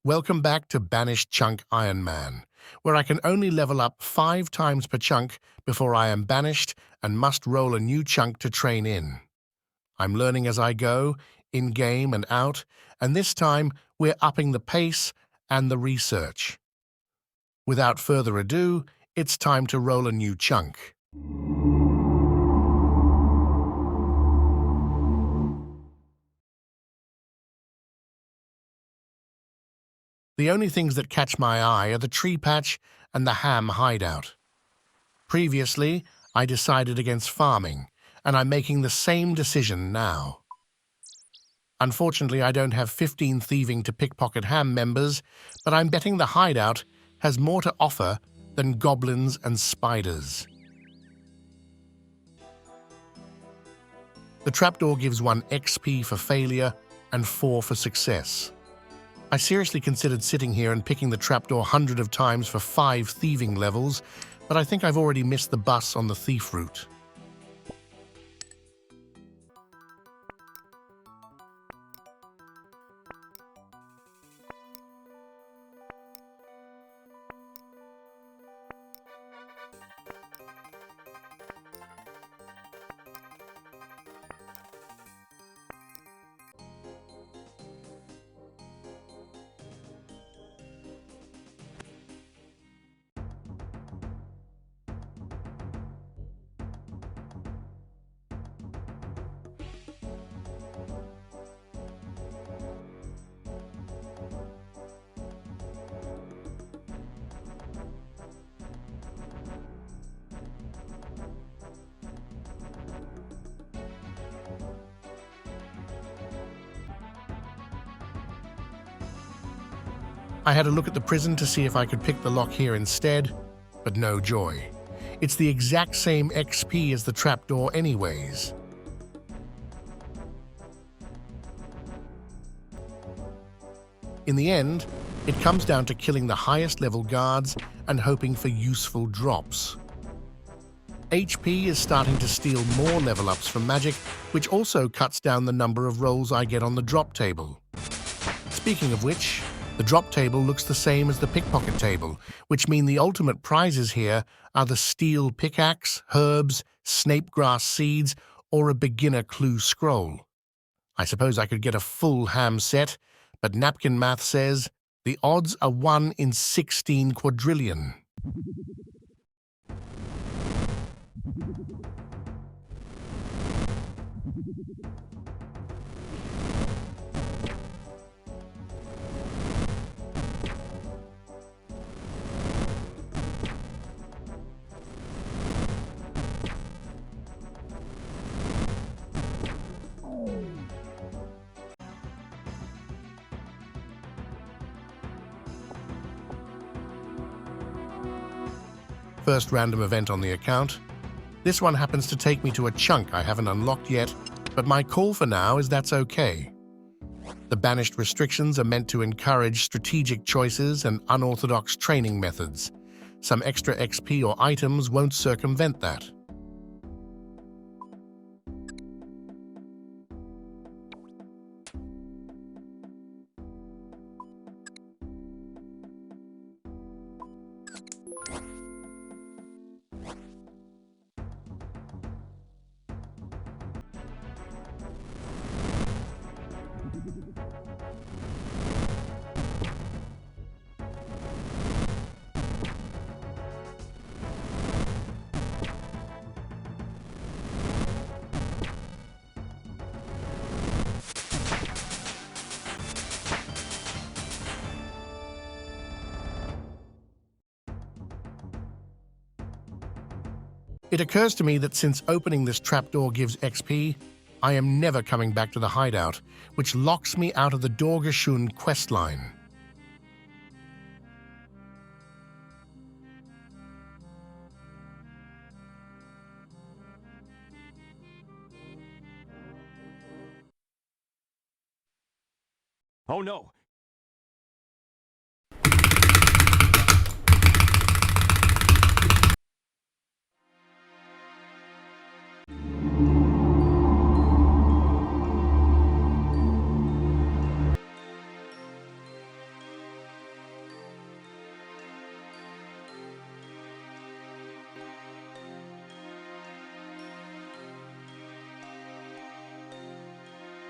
Welcome back to Banished Chunk Ironman, where I can only level up 5 times per chunk before I am banished and must roll a new chunk to train in. I'm learning as I go, in-game and out, and this time we're upping the pace and the research. Without further ado, it's time to roll a new chunk. The only things that catch my eye are the tree patch and the ham hideout. Previously, I decided against farming, and I'm making the same decision now. Unfortunately, I don't have 15 thieving to pickpocket ham members, but I'm betting the hideout has more to offer than goblins and spiders. The trapdoor gives 1 XP for failure and 4 for success. I seriously considered sitting here and picking the trapdoor hundreds of times for 5 thieving levels, but I think I've already missed the bus on the thief route. I had a look at the prison to see if I could pick the lock here instead, but no joy. It's the exact same XP as the trapdoor anyways. In the end, it comes down to killing the highest level guards and hoping for useful drops. HP is starting to steal more level ups from magic, which also cuts down the number of rolls I get on the drop table. Speaking of which, the drop table looks the same as the pickpocket table, which mean the ultimate prizes here are the steel pickaxe, herbs, snapegrass seeds, or a beginner clue scroll. I suppose I could get a full ham set, but napkin math says the odds are 1 in 16 quadrillion. First random event on the account. This one happens to take me to a chunk I haven't unlocked yet, but my call for now is that's okay. The banished restrictions are meant to encourage strategic choices and unorthodox training methods. Some extra XP or items won't circumvent that. It occurs to me that since opening this trapdoor gives XP, I am never coming back to the hideout, which locks me out of the Dorgashun questline. Oh no!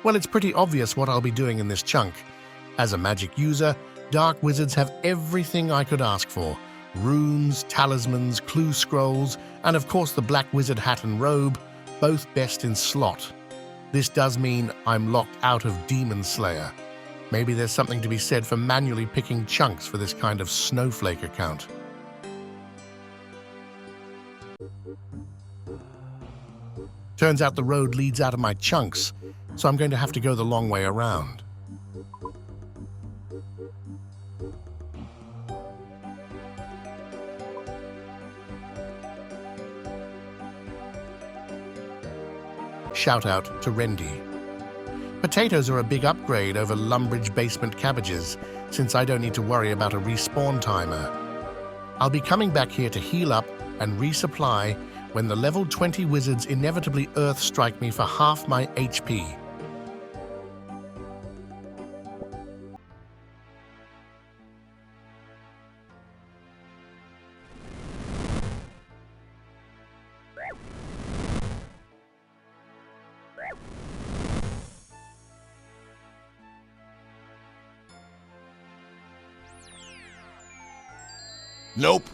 Well, it's pretty obvious what I'll be doing in this chunk. As a magic user, dark wizards have everything I could ask for. Runes, talismans, clue scrolls, and of course the black wizard hat and robe, both best in slot. This does mean I'm locked out of Demon Slayer. Maybe there's something to be said for manually picking chunks for this kind of snowflake account. Turns out the road leads out of my chunks, so I'm going to have to go the long way around. Shout out to Rendy. Potatoes are a big upgrade over Lumbridge basement cabbages, since I don't need to worry about a respawn timer. I'll be coming back here to heal up and resupply when the level 20 wizards inevitably earth strike me for half my HP. Nope.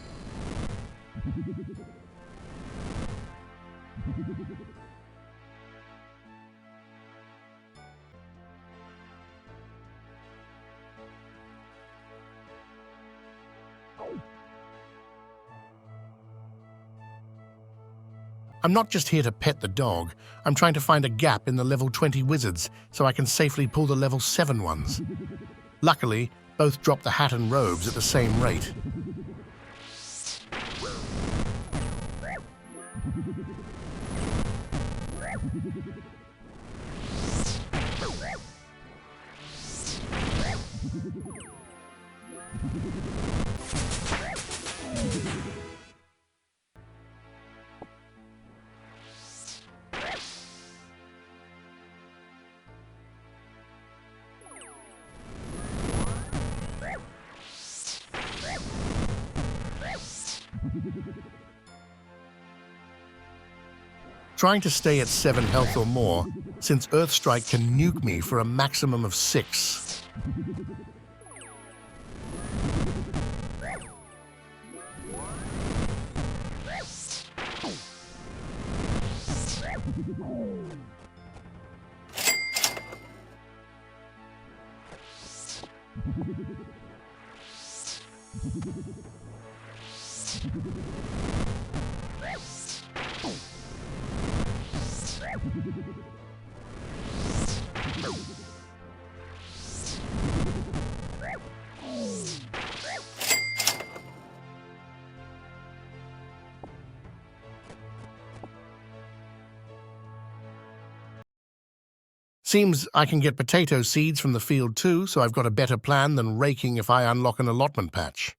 I'm not just here to pet the dog, I'm trying to find a gap in the level 20 wizards so I can safely pull the level 7 ones. Luckily, both drop the hat and robes at the same rate. Trying to stay at 7 health or more, since Earthstrike can nuke me for a maximum of 6. Seems I can get potato seeds from the field too, so I've got a better plan than raking if I unlock an allotment patch.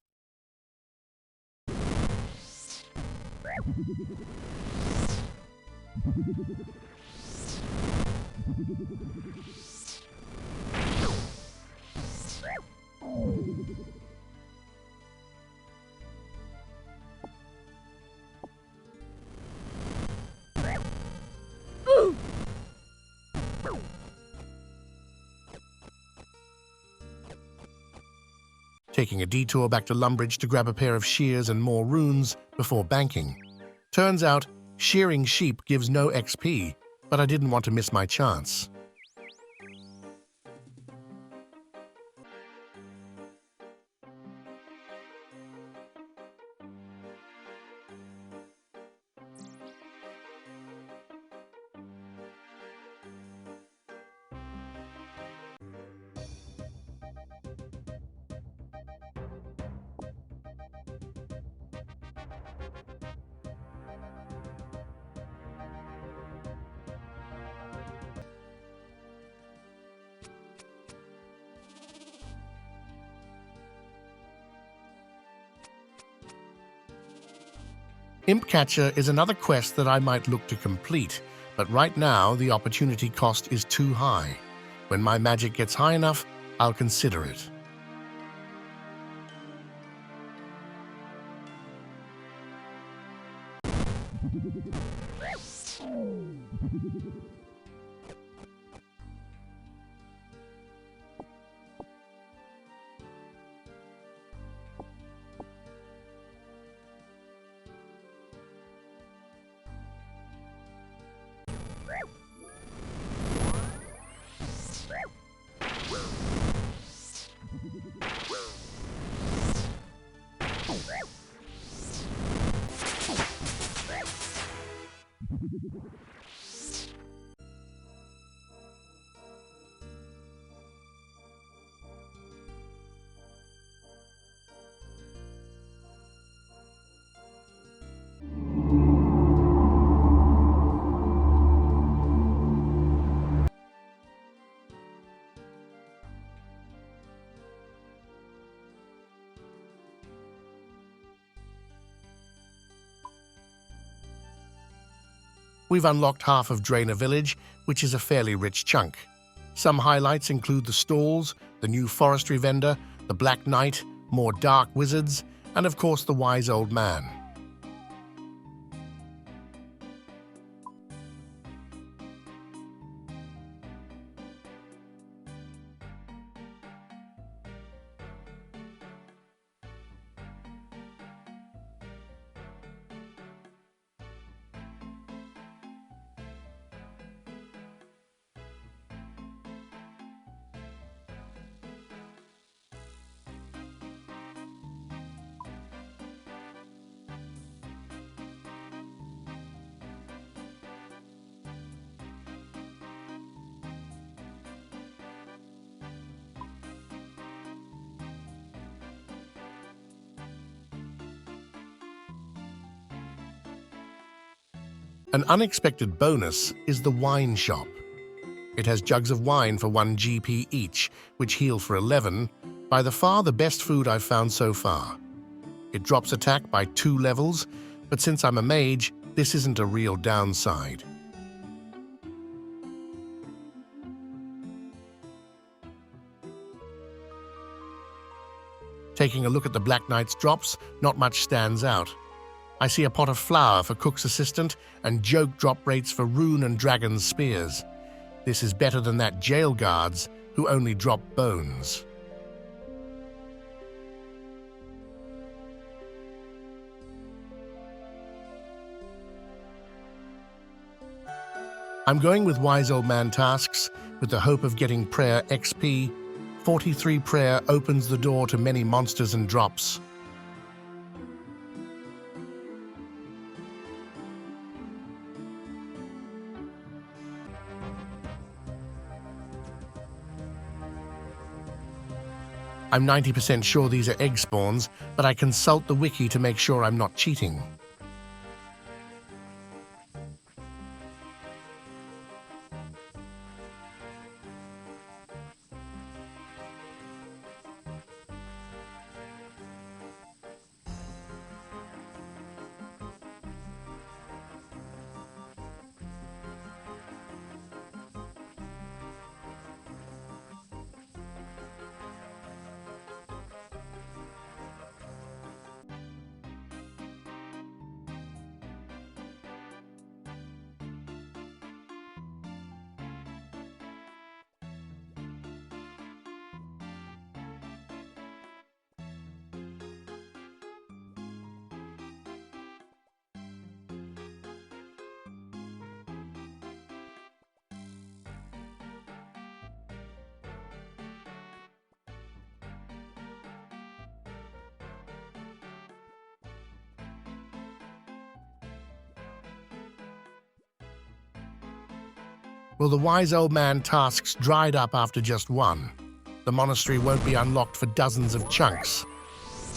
Taking a detour back to Lumbridge to grab a pair of shears and more runes before banking. Turns out, shearing sheep gives no XP, but I didn't want to miss my chance. Imp Catcher is another quest that I might look to complete, but right now the opportunity cost is too high. When my magic gets high enough, I'll consider it. We've unlocked half of Drainer Village, which is a fairly rich chunk. Some highlights include the stalls, the new forestry vendor, the Black Knight, more dark wizards, and of course the wise old man. An unexpected bonus is the wine shop. It has jugs of wine for 1 GP each, which heal for 11, by the far the best food I've found so far. It drops attack by 2 levels, but since I'm a mage, this isn't a real downside. Taking a look at the Black Knight's drops, not much stands out. I see a pot of flour for Cook's Assistant and joke drop rates for Rune and Dragon's Spears. This is better than that jail guards who only drop bones. I'm going with Wise Old Man tasks with the hope of getting prayer XP. 43 prayer opens the door to many monsters and drops. I'm 90% sure these are egg spawns, but I consult the wiki to make sure I'm not cheating. Well, the Wise Old Man tasks dried up after just 1. The monastery won't be unlocked for dozens of chunks.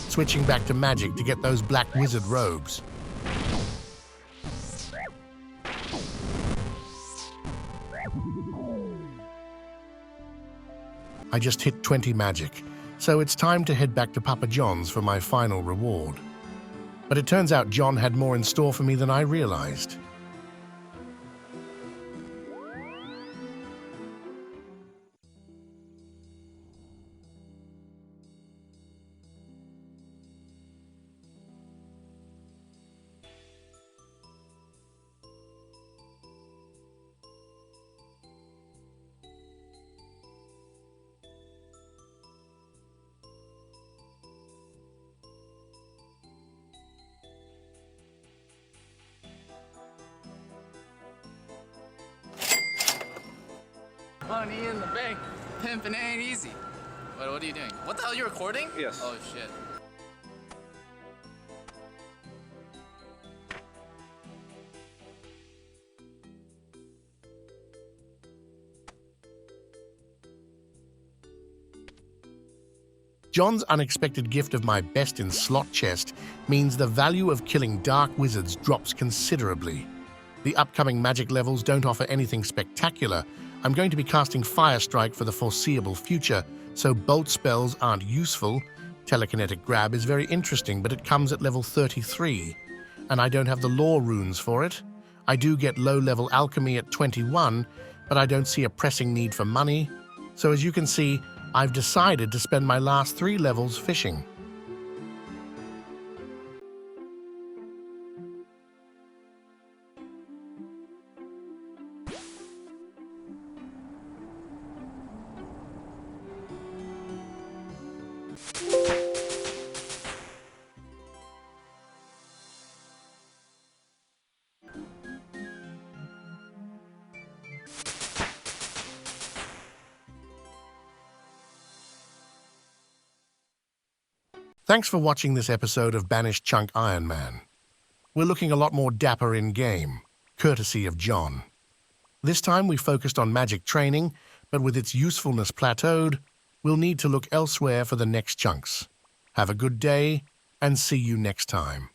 Switching back to magic to get those black wizard robes. I just hit 20 magic, so it's time to head back to Papa John's for my final reward. But it turns out John had more in store for me than I realized. Money in the bank, pimping ain't easy. Wait, what are you doing? What the hell, are you recording? Yes. Oh shit. John's unexpected gift of my best in slot chest means the value of killing dark wizards drops considerably. The upcoming magic levels don't offer anything spectacular. I'm going to be casting Fire Strike for the foreseeable future, so bolt spells aren't useful. Telekinetic Grab is very interesting, but it comes at level 33, and I don't have the lore runes for it. I do get low-level alchemy at 21, but I don't see a pressing need for money. So as you can see, I've decided to spend my last 3 levels fishing. Thanks for watching this episode of Banished Chunk Ironman. We're looking a lot more dapper in-game, courtesy of John. This time we focused on magic training, but with its usefulness plateaued, we'll need to look elsewhere for the next chunks. Have a good day, and see you next time.